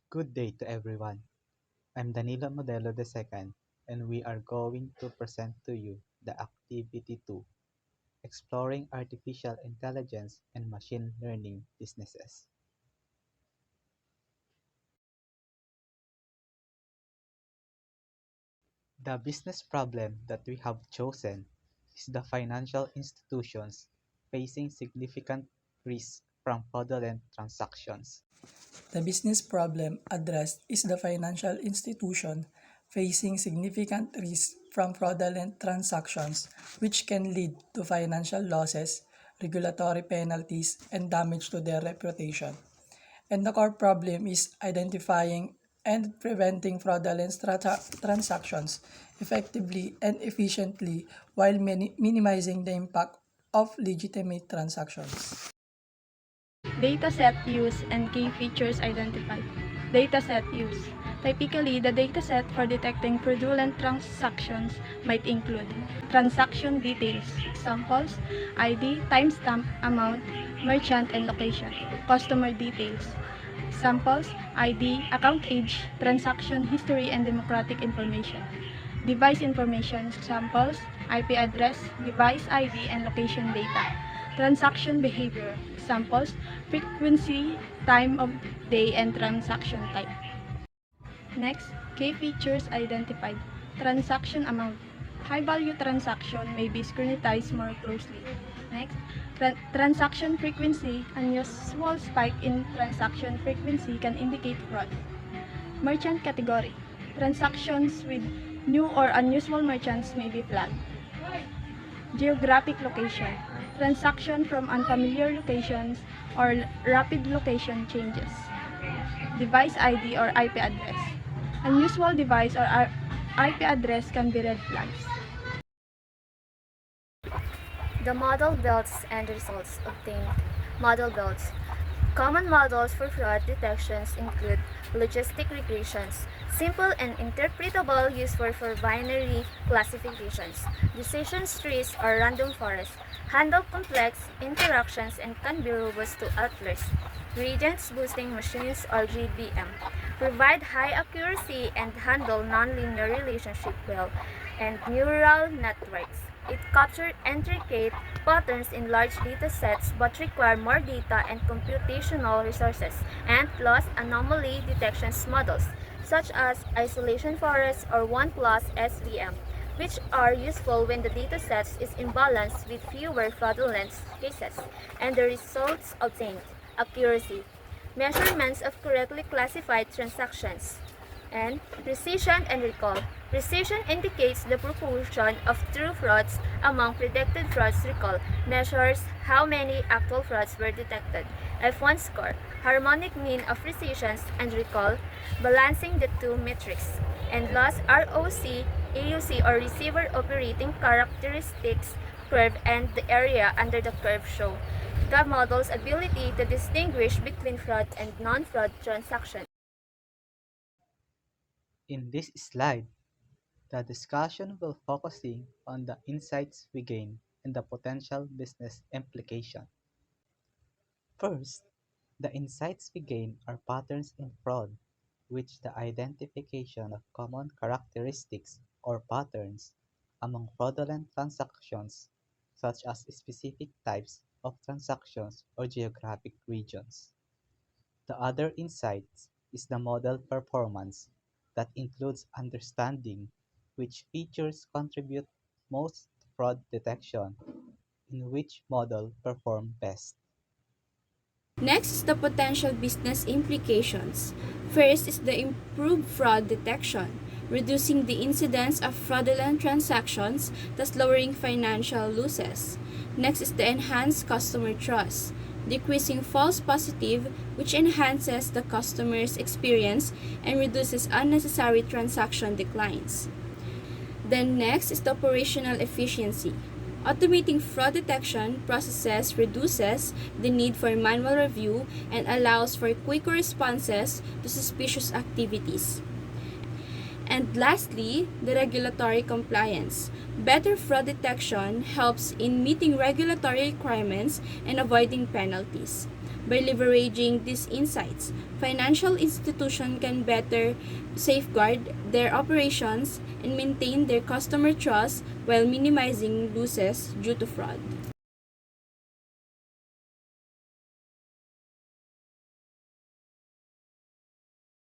Good day to everyone. I'm Danilo Modelo II, and we are going to present to you the Activity 2, Exploring Artificial Intelligence and Machine Learning Businesses. The business problem that we have chosen is the financial institutions facing significant risk from fraudulent transactions. The business problem addressed is the financial institution facing significant risk from fraudulent transactions, which can lead to financial losses, regulatory penalties, and damage to their reputation. And the core problem is identifying and preventing fraudulent transactions effectively and efficiently while minimizing the impact of legitimate transactions. Dataset use and key features identified. Dataset use. Typically, the dataset for detecting fraudulent transactions might include transaction details, examples, ID, timestamp, amount, merchant, and location, customer details, examples, ID, account age, transaction history, and demographic information, device information, examples, IP address, device ID, and location data, transaction behavior, examples, frequency, time of day, and transaction type. Next, key features identified. Transaction amount. High-value transaction may be scrutinized more closely. Next, transaction frequency. Unusual spike in transaction frequency can indicate fraud. Merchant category. Transactions with new or unusual merchants may be flagged. Geographic location. Transaction from unfamiliar locations or rapid location changes. Device ID or IP address. Unusual device or IP address can be red flags. The model builds and results obtained. Model builds. Common models for fraud detections include logistic regressions, simple and interpretable useful for binary classifications. Decision trees or random forests handle complex interactions and can be robust to outliers. Gradient boosting machines or GBM provide high accuracy and handle nonlinear relationship well, and neural networks. It captures intricate patterns in large data sets but require more data and computational resources, and loss anomaly detection models, such as isolation forests or 1 plus SVM, which are useful when the dataset is imbalanced with fewer fraudulent cases, and the results obtained. Accuracy. Measurements of correctly classified transactions. And precision and recall. Precision indicates the proportion of true frauds among predicted frauds. Recall measures how many actual frauds were detected. F1 score, harmonic mean of precision and recall, balancing the two metrics. And loss ROC, AUC or receiver operating characteristics curve and the area under the curve show the model's ability to distinguish between fraud and non-fraud transactions. In this slide, the discussion will focusing on the insights we gain and the potential business implication. First, the insights we gain are patterns in fraud, which the identification of common characteristics or patterns among fraudulent transactions, such as specific types of transactions or geographic regions. The other insight is the model performance that includes understanding which features contribute most to fraud detection and which model perform best. Next is the potential business implications. First is the improved fraud detection, reducing the incidence of fraudulent transactions, thus lowering financial losses. Next is the enhanced customer trust, decreasing false positive, which enhances the customer's experience and reduces unnecessary transaction declines. Then next is the operational efficiency. Automating fraud detection processes reduces the need for manual review and allows for quicker responses to suspicious activities. And lastly, the regulatory compliance. Better fraud detection helps in meeting regulatory requirements and avoiding penalties. By leveraging these insights, financial institutions can better safeguard their operations and maintain their customer trust while minimizing losses due to fraud.